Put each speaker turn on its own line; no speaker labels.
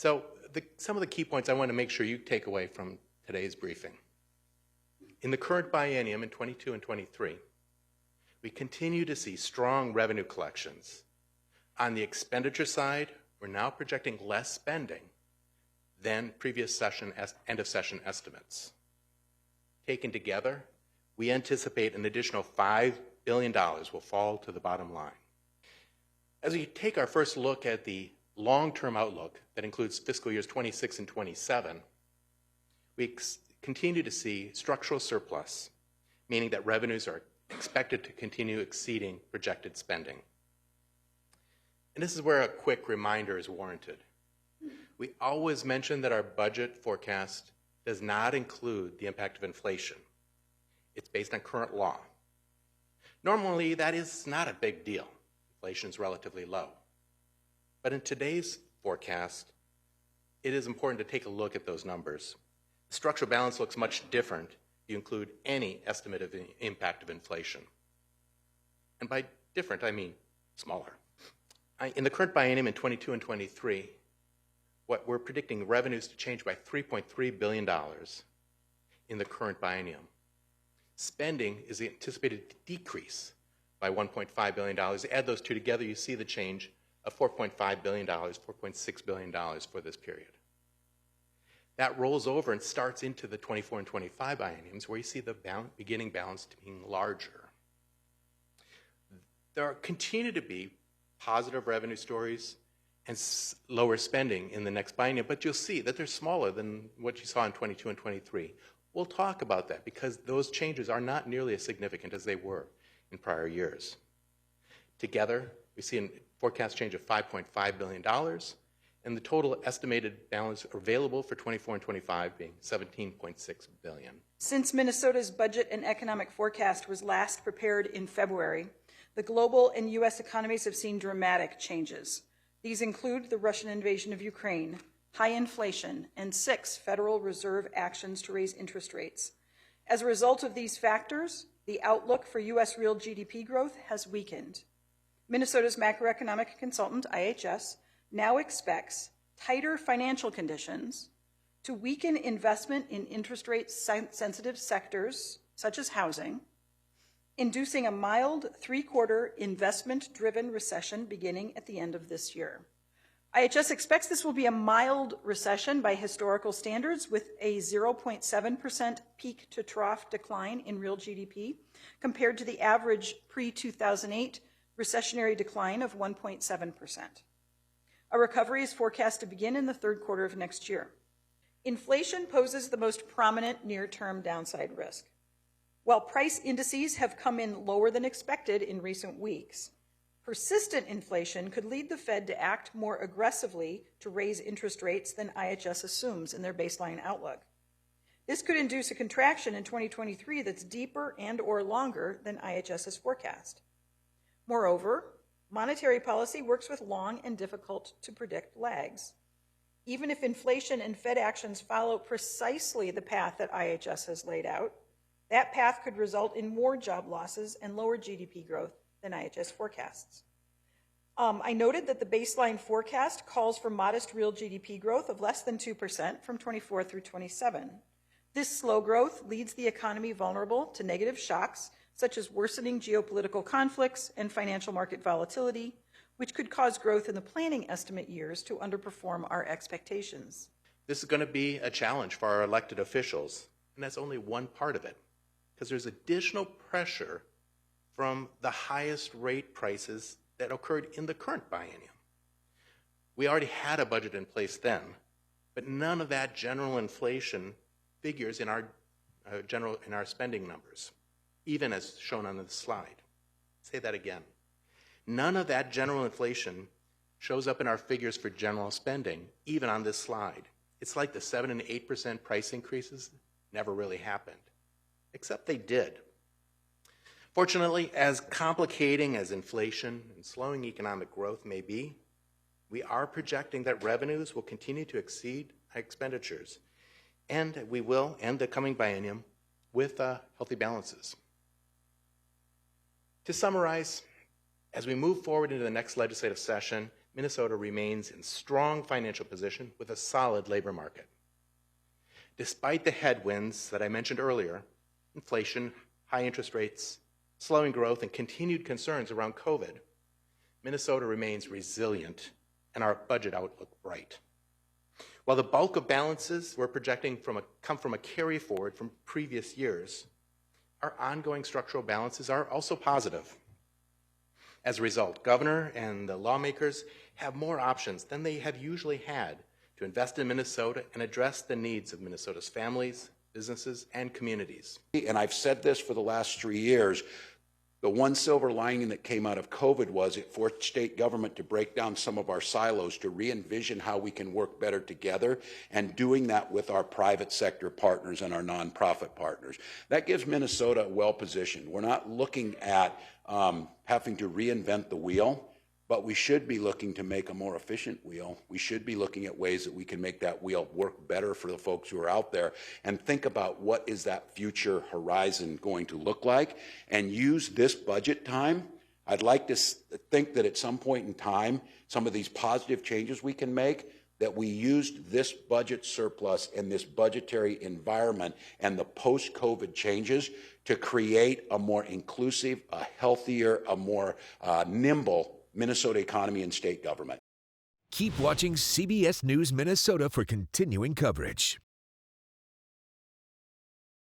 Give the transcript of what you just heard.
So some of the key points I want to make sure you take away from today's briefing. In the current biennium in 22 and 23, we continue to see strong revenue collections. On the expenditure side, we're now projecting less spending than previous end of session estimates. Taken together, we anticipate an additional $5 billion will fall to the bottom line. As we take our first look at the long-term outlook that includes fiscal years 26 and 27, we continue to see structural surplus, meaning that revenues are expected to continue exceeding projected spending. And this is where a quick reminder is warranted. We always mention that our budget forecast does not include the impact of inflation. It's based on current law. Normally, that is not a big deal. Inflation is relatively low. But in today's forecast, it is important to take a look at those numbers. The structural balance looks much different if you include any estimate of the impact of inflation. And by different, I mean smaller. In the current biennium in 22 and 23, what we're predicting revenues to change by $3.3 billion in the current biennium. Spending is anticipated to decrease by $1.5 billion. Add those two together, you see the change of $4.5 billion, $4.6 billion for this period. That rolls over and starts into the 24 and 25 bienniums where you see the beginning balance being larger. There continue to be positive revenue stories and lower spending in the next biennium, but you'll see that they're smaller than what you saw in 22 and 23. We'll talk about that because those changes are not nearly as significant as they were in prior years. Together, we see a forecast change of $5.5 billion, and the total estimated balance available for 24 and 25 being $17.6 billion.
Since Minnesota's budget and economic forecast was last prepared in February, the global and U.S. economies have seen dramatic changes. These include the Russian invasion of Ukraine, high inflation, and 6 Federal Reserve actions to raise interest rates. As a result of these factors, the outlook for U.S. real GDP growth has weakened. Minnesota's macroeconomic consultant, IHS, now expects tighter financial conditions to weaken investment in interest rate-sensitive sectors, such as housing, inducing a mild 3-quarter investment-driven recession beginning at the end of this year. IHS expects this will be a mild recession by historical standards with a 0.7% peak-to-trough decline in real GDP compared to the average pre-2008 recessionary decline of 1.7%. A recovery is forecast to begin in the 3rd quarter of next year. Inflation poses the most prominent near-term downside risk. While price indices have come in lower than expected in recent weeks, persistent inflation could lead the Fed to act more aggressively to raise interest rates than IHS assumes in their baseline outlook. This could induce a contraction in 2023 that's deeper and or longer than IHS's forecast. Moreover, monetary policy works with long and difficult to predict lags. Even if inflation and Fed actions follow precisely the path that IHS has laid out, that path could result in more job losses and lower GDP growth than IHS forecasts. I noted that the baseline forecast calls for modest real GDP growth of less than 2% from 24 through 27. This slow growth leaves the economy vulnerable to negative shocks, such as worsening geopolitical conflicts and financial market volatility, which could cause growth in the planning estimate years to underperform our expectations.
This is going to be a challenge for our elected officials, and that's only one part of it, because there's additional pressure from the highest rate prices that occurred in the current biennium. We already had a budget in place then, but none of that general inflation figures in our spending numbers, even as shown on the slide. Say that again. None of that general inflation shows up in our figures for general spending, even on this slide. It's like the 7% and 8% price increases never really happened, except they did. Fortunately, as complicating as inflation and slowing economic growth may be, we are projecting that revenues will continue to exceed expenditures, and we will end the coming biennium with healthy balances. To summarize, as we move forward into the next legislative session, Minnesota remains in strong financial position with a solid labor market. Despite the headwinds that I mentioned earlier, inflation, high interest rates, slowing growth, and continued concerns around COVID, Minnesota remains resilient and our budget outlook bright. While the bulk of balances we're projecting come from a carry forward from previous years, our ongoing structural balances are also positive. As a result, Governor and the lawmakers have more options than they have usually had to invest in Minnesota and address the needs of Minnesota's families, businesses, and communities.
And I've said this for the last 3 years, the one silver lining that came out of COVID was it forced state government to break down some of our silos, to re-envision how we can work better together, and doing that with our private sector partners and our nonprofit partners. That gives Minnesota well positioned. We're not looking at having to reinvent the wheel, but we should be looking to make a more efficient wheel. We should be looking at ways that we can make that wheel work better for the folks who are out there, and think about what is that future horizon going to look like, and use this budget time. I'd like to think that at some point in time, some of these positive changes we can make, that we used this budget surplus and this budgetary environment and the post-COVID changes to create a more inclusive, a healthier, a more nimble Minnesota economy and state government.
Keep watching CBS News Minnesota for continuing coverage.